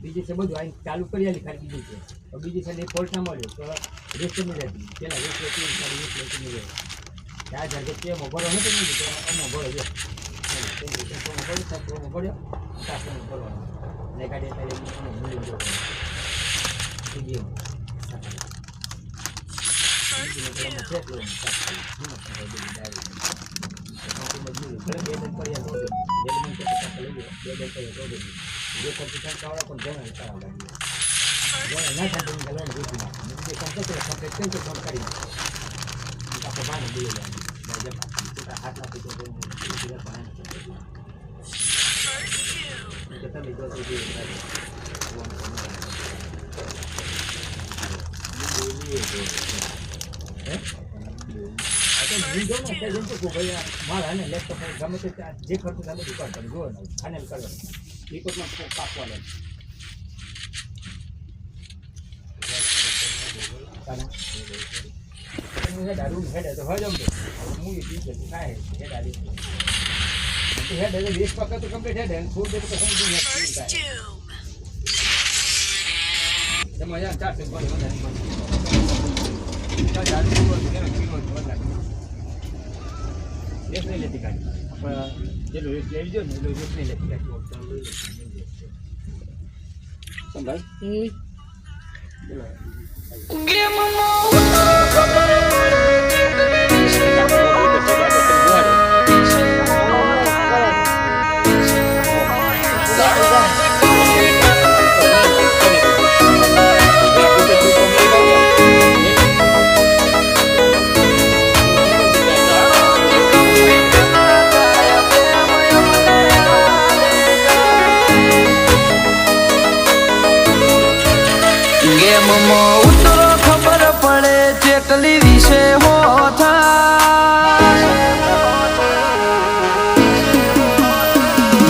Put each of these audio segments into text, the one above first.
બીજી છે બધું અહીં ચાલુ કરી આલી ખાલી બીજી છે તો બીજી છે એ ફોલ્ટ ના મળ્યો તો રેસ્ટ નહીં રહેતી પેલા રેસ્ટ લેતી ખાલી રેસ્ટ લેતી નહીં રહે ત્યાં જગે કે મોબાઈલ હતો નહીં તો મોબાઈલ છે મોબાઈલ ને ગાડી મળી ગયો મારા ને લેપટોપ ગમે તે જે ખર્ચ થાય બધું કરતા જોવે ને ફાઇનલ કરવાનું રિપોર્ટમાં કાપવાનું હેડ તો હોય જમ મૂવી પીછે કાંઈ હેડ આવી હેડ એટલે 20 ટકા તો કમ્પ્લીટ હેડ અને ફૂલ તો સમજી તમે યાર 4 સેકન્ડ વધારે રેસ નહીં લેતી ગાડી આપણે જેટલું રેસ લઈ લીધો ને એટલું રેસ નહીં લેતી ગાડી સંભાઈ ઉતરો ખબર પડે ચેકલી વિશે હો થાય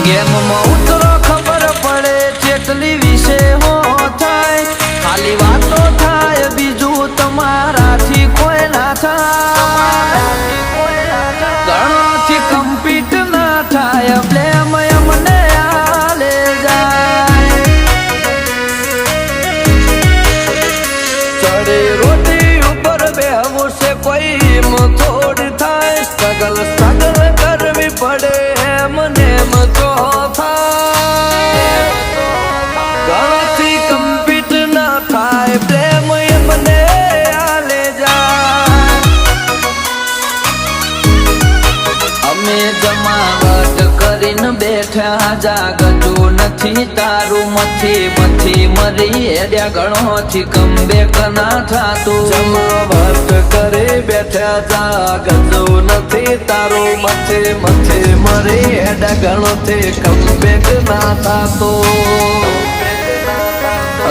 ગેમમાં ઉતરો ખબર પડે ચેકલી વિશે હો થાય ખાલી વાતો થાય બીજું તમારાથી કોઈ ના થાય ગણોથી કમ્પીટ ના થાય બ્લેમ અમને આલે જાય રોટી ઉપર બેહવું છે કોઈ થોડી થાય સ્ટ્રગલ કરવી પડે એમને તો થાય ગણથી કમ્પીટ ના થાય પ્રેમ એમને આલે જાય અમે જમાવટ કરીને બેઠા જાગતો નથી તારું મથી મરી એડ્યા ગણોથી કમબેક ના થાતું જમાવટ કરી બેઠા જાગતો નથી તારું મથી મરી એડ્યા ગણોથી કમબેક ના થાતું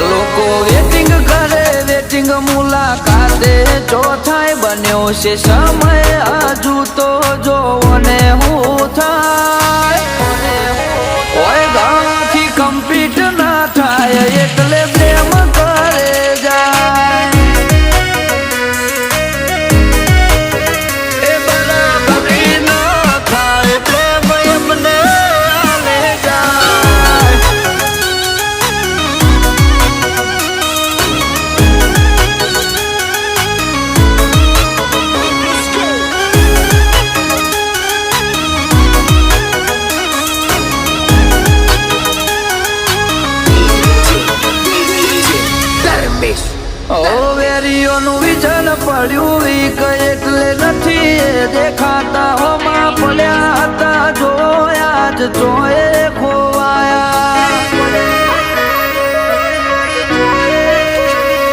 લોકો વેટિંગ કરે વેટિંગ મુલાકાતે ચોથાય બન્યો છે સમય હજુ તો જોવો ને હું થાય ઓય ગાથી કમ્પીટ ના થાય એટલે પ્રેમ કરે જાય એ બરાબરી ના થાય પ્રેમ એમને આલે જાય વેરીઓનું વિજન પડ્યું વીક એટલે નથી દેખાતા હોમાં પડ્યા હતા જોયા જ જોયે ખોવાયા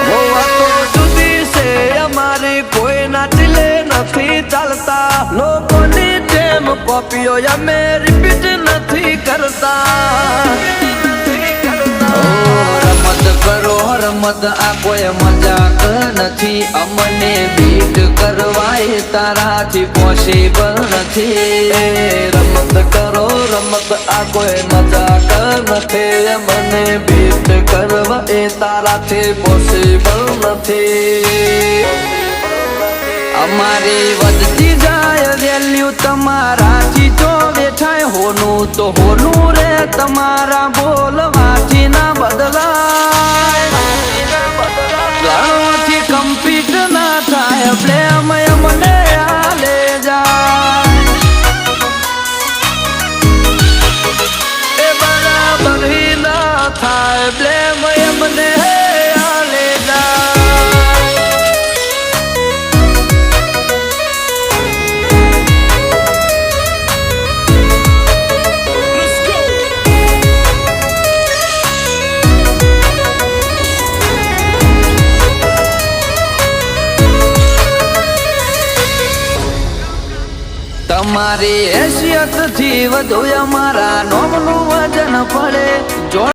હોવા તો જુદી છે અમારી કોઈ નાચલે નથી ચાલતા લોકોની જેમ કોપીઓ અમે રિપીટ નથી કરતા રમત કરો રમત આ કોઈ મજાક નથી અમને બીટ કરવાય તારાથી પોસિબલ નથી રમત કરો રમત આ કોઈ મજાક નથી મને બીટ કરવા એ તારાથી પોસિબલ નથી અમારી વધતી જાય વેલ્યુ તમારાથી જો બેઠાય હોનું તો હોનું રે તમારા બોલવાથી ના બદલા તમારી હેસિયત થી વધુ અમારા નોમનું વજન પડે.